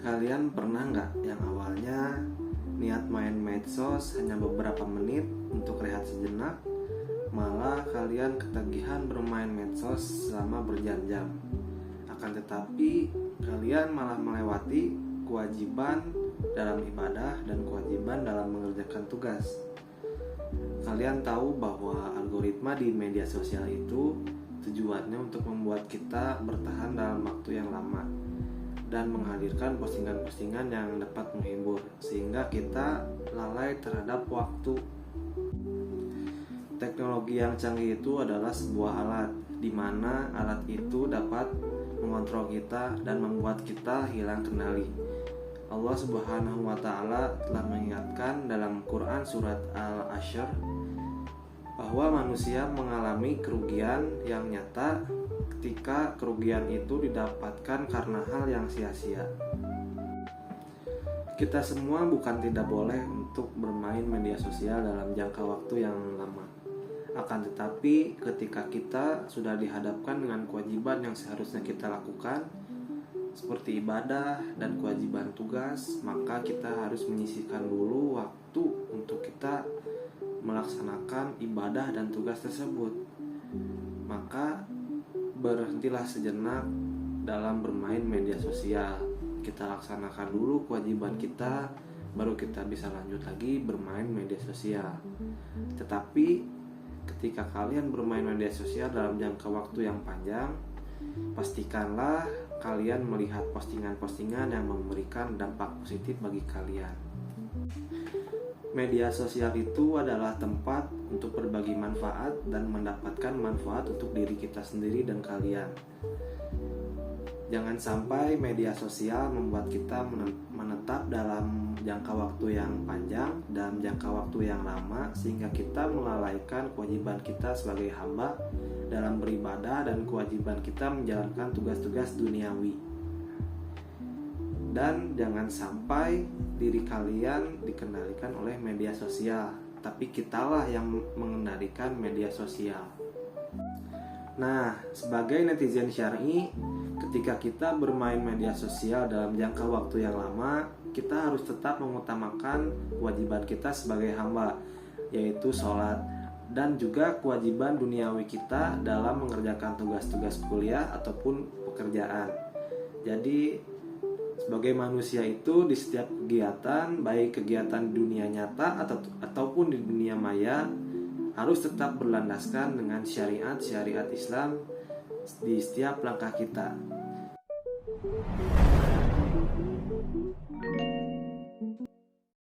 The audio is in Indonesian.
Kalian pernah nggak yang awalnya niat main medsos hanya beberapa menit untuk rehat sejenak, malah kalian ketagihan bermain medsos selama berjam-jam. Akan tetapi kalian malah melewati kewajiban dalam ibadah dan kewajiban dalam mengerjakan tugas. Kalian tahu bahwa algoritma di media sosial itu tujuannya untuk membuat kita bertahan dalam waktu yang lama dan menghadirkan postingan-postingan yang dapat menghibur, sehingga kita lalai terhadap waktu. Teknologi yang canggih itu adalah sebuah alat, di mana alat itu dapat mengontrol kita dan membuat kita hilang kendali. Allah Subhanahu wa Ta'ala telah mengingatkan dalam Quran surat Al-Ashr bahwa manusia mengalami kerugian yang nyata ketika kerugian itu didapatkan karena hal yang sia-sia. Kita semua bukan tidak boleh untuk bermain media sosial dalam jangka waktu yang lama. Akan tetapi ketika kita sudah dihadapkan dengan kewajiban yang seharusnya kita lakukan, seperti ibadah dan kewajiban tugas, maka kita harus menyisihkan dulu waktu untuk kita melaksanakan ibadah dan tugas tersebut. Maka berhentilah sejenak dalam bermain media sosial. Kita laksanakan dulu kewajiban kita, baru kita bisa lanjut lagi bermain media sosial. Tetapi ketika kalian bermain media sosial dalam jangka waktu yang panjang, pastikanlah kalian melihat postingan-postingan yang memberikan dampak positif bagi kalian. Media sosial itu adalah tempat untuk berbagi manfaat dan mendapatkan manfaat untuk diri kita sendiri dan kalian. Jangan sampai media sosial membuat kita menetap dalam jangka waktu yang panjang, dalam jangka waktu yang lama, sehingga kita melalaikan kewajiban kita sebagai hamba dalam beribadah dan kewajiban kita menjalankan tugas-tugas duniawi. Dan jangan sampai diri kalian dikendalikan oleh media sosial, tapi kitalah yang mengendalikan media sosial. Nah, sebagai netizen syar'i, ketika kita bermain media sosial dalam jangka waktu yang lama, kita harus tetap mengutamakan kewajiban kita sebagai hamba, yaitu sholat, dan juga kewajiban duniawi kita dalam mengerjakan tugas-tugas kuliah ataupun pekerjaan. Jadi sebagai manusia itu di setiap kegiatan, baik kegiatan dunia nyata ataupun di dunia maya, harus tetap berlandaskan dengan syariat Islam di setiap langkah kita.